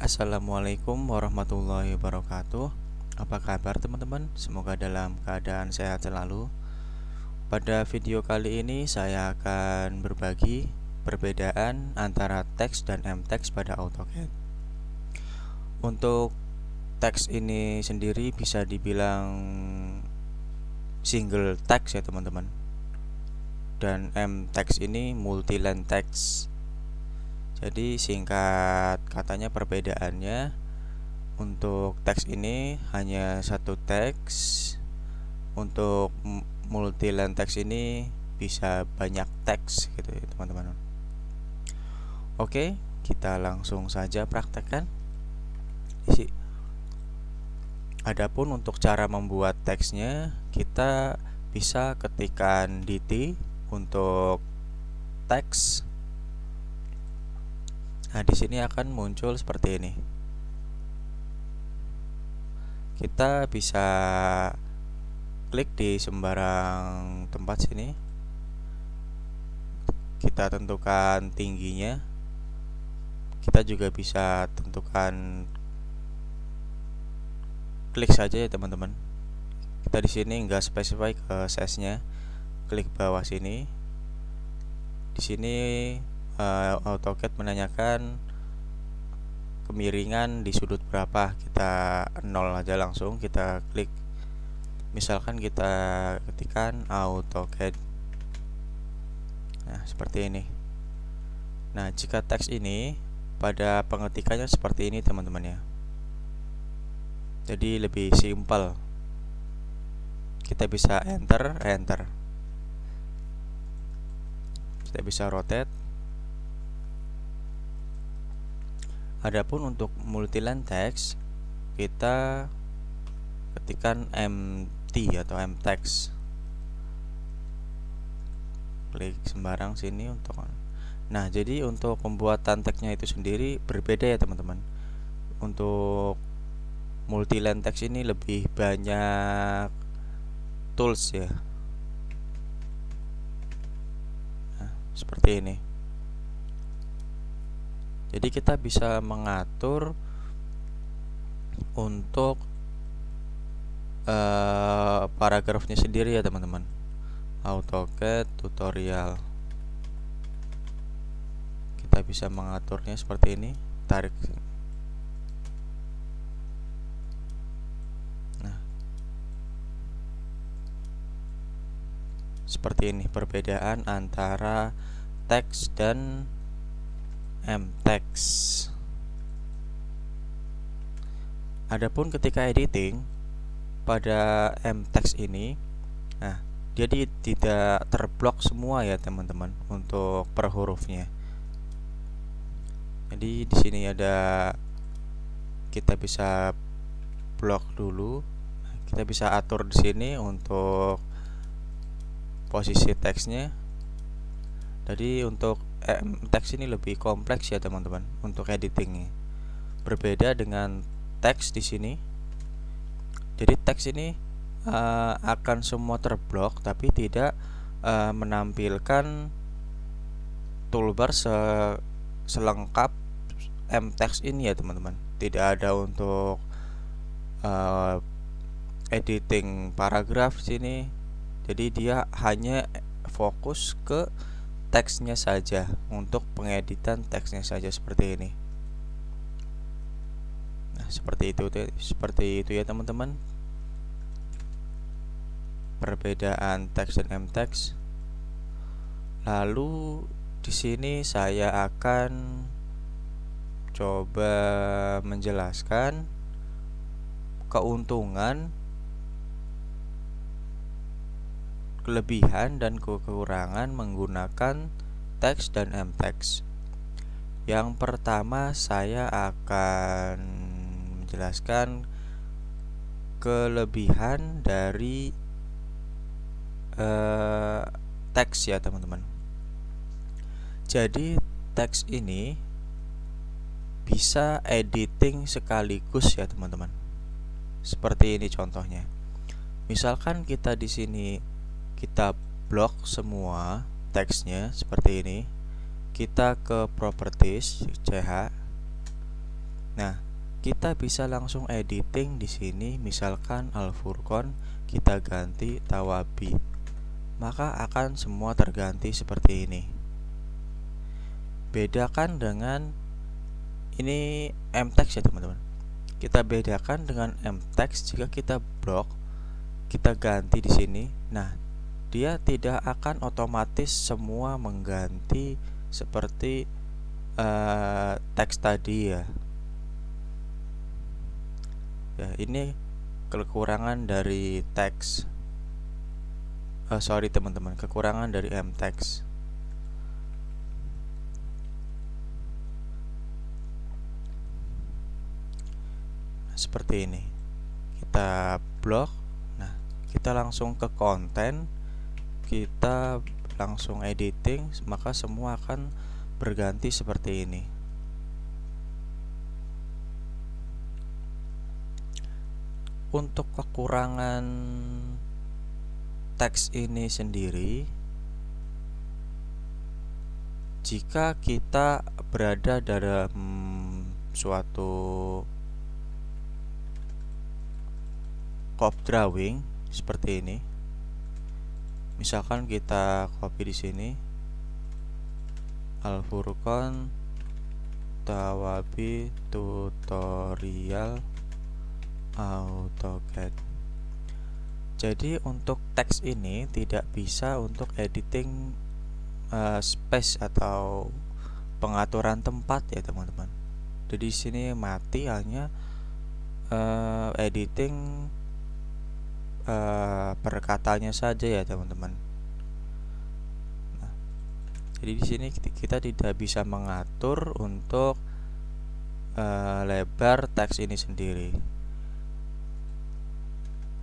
Assalamualaikum warahmatullahi wabarakatuh. Apa kabar teman-teman? Semoga dalam keadaan sehat selalu. Pada video kali ini saya akan berbagi perbedaan antara teks dan mText pada AutoCAD. Untuk teks ini sendiri bisa dibilang single text ya teman-teman. Dan mText ini multi-line text. Jadi singkat katanya perbedaannya, untuk teks ini hanya satu teks, untuk multi-line teks ini bisa banyak teks gitu ya teman-teman. Oke, kita langsung saja praktekkan. Adapun untuk cara membuat teksnya, kita bisa ketikkan dt untuk teks. Nah, di sini akan muncul seperti ini. Kita bisa klik di sembarang tempat sini. Kita tentukan tingginya. Kita juga bisa tentukan, klik saja ya teman-teman. Kita di sini nggak spesify ke size-nya. Klik bawah sini. Di sini AutoCAD menanyakan kemiringan di sudut berapa. Kita 0 aja langsung, kita klik. Misalkan kita ketikkan AutoCAD. Nah, seperti ini. Nah, jika teks ini pada pengetikannya seperti ini teman-teman ya. Jadi lebih simpel. Kita bisa enter. Kita bisa rotate. Adapun untuk multi-line text, kita ketikkan mt atau mText. Klik sembarang sini untuk. Nah, jadi untuk pembuatan teksnya itu sendiri berbeda ya teman-teman. Untuk multi-line text ini lebih banyak tools ya. Nah, seperti ini. Jadi kita bisa mengatur untuk paragrafnya sendiri ya teman-teman. AutoCAD tutorial. Kita bisa mengaturnya seperti ini. Tarik. Nah, seperti ini perbedaan antara teks dan mText. Adapun ketika editing pada mText ini, nah, jadi tidak terblok semua ya teman-teman untuk per hurufnya. Jadi di sini ada, kita bisa blok dulu. Kita bisa atur di sini untuk posisi teksnya. Jadi untuk teks ini lebih kompleks ya teman-teman untuk editingnya. Berbeda dengan teks di sini. Jadi teks ini akan semua terblok, tapi tidak menampilkan toolbar selengkap mText ini ya teman-teman. Tidak ada untuk editing paragraf sini. Jadi dia hanya fokus ke teksnya saja, untuk pengeditan teksnya saja seperti ini. Nah, seperti itu ya teman-teman. Perbedaan teks dan mText. Lalu di sini saya akan coba menjelaskan keuntungan, kelebihan dan kekurangan menggunakan teks dan mText. Yang pertama, saya akan menjelaskan kelebihan dari teks ya teman-teman. Jadi teks ini bisa editing sekaligus ya teman-teman. Seperti ini contohnya. Misalkan kita di sini kita blok semua teksnya seperti ini. Kita ke properties CH. Nah, kita bisa langsung editing di sini, misalkan Al-Furqon kita ganti Tawabi, maka akan semua terganti seperti ini. Bedakan dengan ini mtext ya teman-teman. Kita bedakan dengan mtext jika kita blok, kita ganti di sini. Nah, dia tidak akan otomatis semua mengganti seperti teks tadi ya. Ya, ini kekurangan dari teks. Sorry teman-teman, kekurangan dari mtext. Seperti ini. Kita blok. Nah, kita langsung ke konten, kita langsung editing, maka semua akan berganti seperti ini. Untuk kekurangan teks ini sendiri, jika kita berada dalam suatu cop drawing seperti ini, misalkan kita copy di sini Al-Furqon Tawabi tutorial AutoCAD. Jadi untuk teks ini tidak bisa untuk editing space atau pengaturan tempat ya teman-teman. Jadi di sini mati, hanya editing perkataannya saja ya teman-teman. Nah, jadi di sini kita tidak bisa mengatur untuk lebar teks ini sendiri.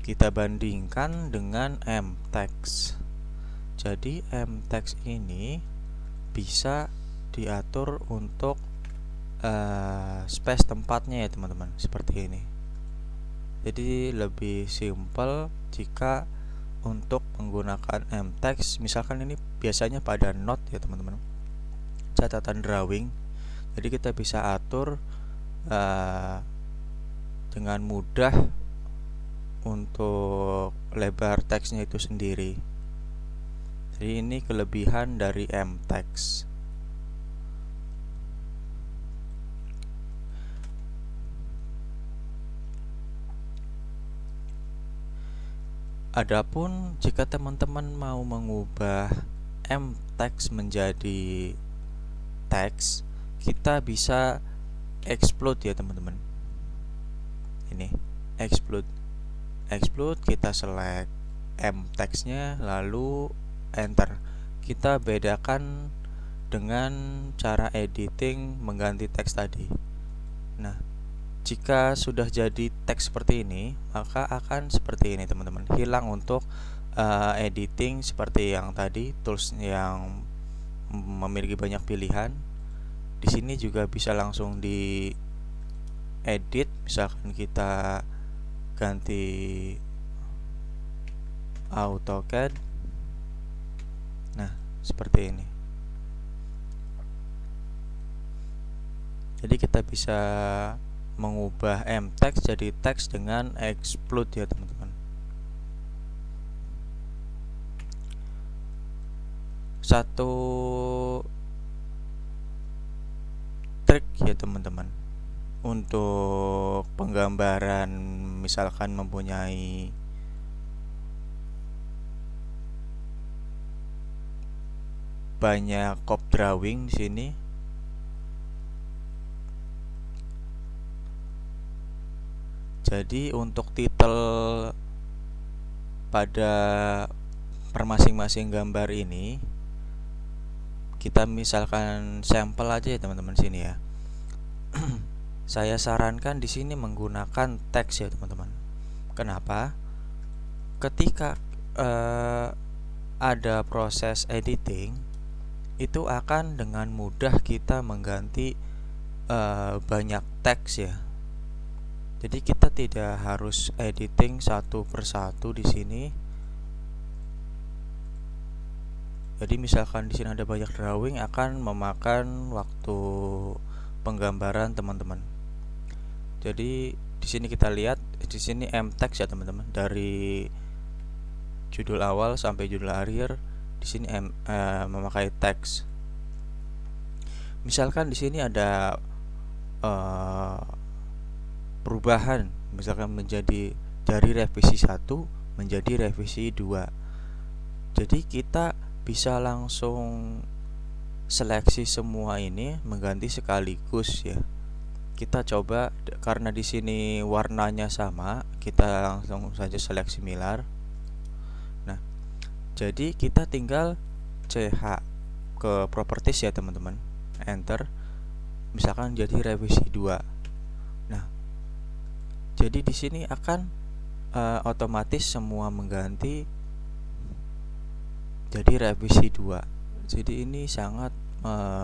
Kita bandingkan dengan mtext. Jadi mtext ini bisa diatur untuk space tempatnya ya teman-teman, seperti ini. Jadi lebih simple jika untuk menggunakan mtext. Misalkan ini biasanya pada note ya teman-teman, catatan drawing. Jadi kita bisa atur dengan mudah untuk lebar teksnya itu sendiri. Jadi ini kelebihan dari mtext. Adapun jika teman-teman mau mengubah mtext menjadi teks, kita bisa explode ya teman-teman. Ini explode, kita select mtext-nya lalu enter. Kita bedakan dengan cara editing mengganti teks tadi. Nah, jika sudah jadi teks seperti ini, maka akan seperti ini teman-teman. Hilang untuk editing seperti yang tadi, tools yang memiliki banyak pilihan. Di sini juga bisa langsung di edit, misalkan kita ganti AutoCAD. Nah, seperti ini. Jadi kita bisa mengubah mtext jadi teks dengan explode ya teman-teman. Satu trik ya teman-teman untuk penggambaran, misalkan mempunyai banyak cop drawing di sini. Jadi untuk title pada per masing-masing gambar ini, kita misalkan sampel aja ya teman-teman sini ya. Saya sarankan di sini menggunakan teks ya teman-teman. Kenapa? Ketika ada proses editing, itu akan dengan mudah kita mengganti banyak teks ya. Jadi kita tidak harus editing satu persatu di sini. Jadi misalkan di sini ada banyak drawing, akan memakan waktu penggambaran teman-teman. Jadi di sini kita lihat di sini mtext ya teman-teman, dari judul awal sampai judul akhir di sini memakai teks. Misalkan di sini ada perubahan, misalkan menjadi dari revisi 1 menjadi revisi 2. Jadi kita bisa langsung seleksi semua ini mengganti sekaligus ya. Kita coba, karena di sini warnanya sama, kita langsung saja select similar. Nah, jadi kita tinggal CH ke properties ya teman-teman, enter, misalkan jadi revisi 2. Nah, jadi di sini akan otomatis semua mengganti jadi revisi 2. Jadi ini sangat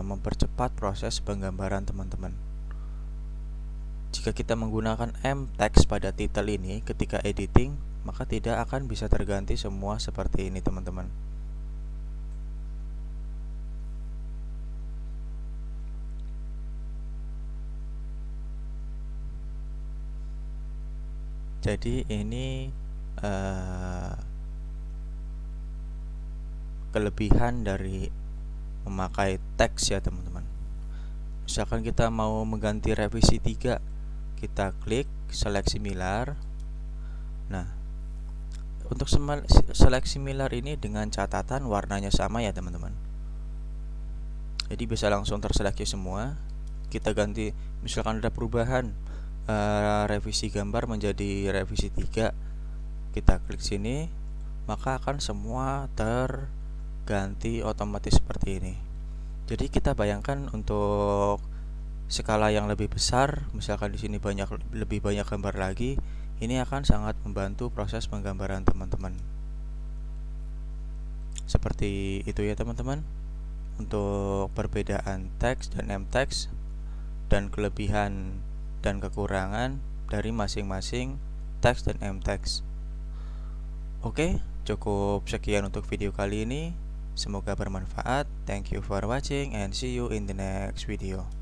mempercepat proses penggambaran teman-teman. Jika kita menggunakan mtext pada title ini ketika editing, maka tidak akan bisa terganti semua seperti ini teman-teman. Jadi ini kelebihan dari memakai teks ya teman-teman. Misalkan kita mau mengganti revisi 3, kita klik select similar. Nah, untuk select similar ini dengan catatan warnanya sama ya teman-teman. Jadi bisa langsung terseleksi semua. Kita ganti, misalkan ada perubahan revisi gambar menjadi revisi 3, kita klik sini, maka akan semua terganti otomatis seperti ini. Jadi kita bayangkan untuk skala yang lebih besar, misalkan di sini lebih banyak gambar lagi, ini akan sangat membantu proses penggambaran teman-teman. Seperti itu ya teman-teman, untuk perbedaan teks dan mtext dan kelebihan dan kekurangan dari masing-masing teks dan mtext. Oke, cukup sekian untuk video kali ini. Semoga bermanfaat. Thank you for watching and see you in the next video.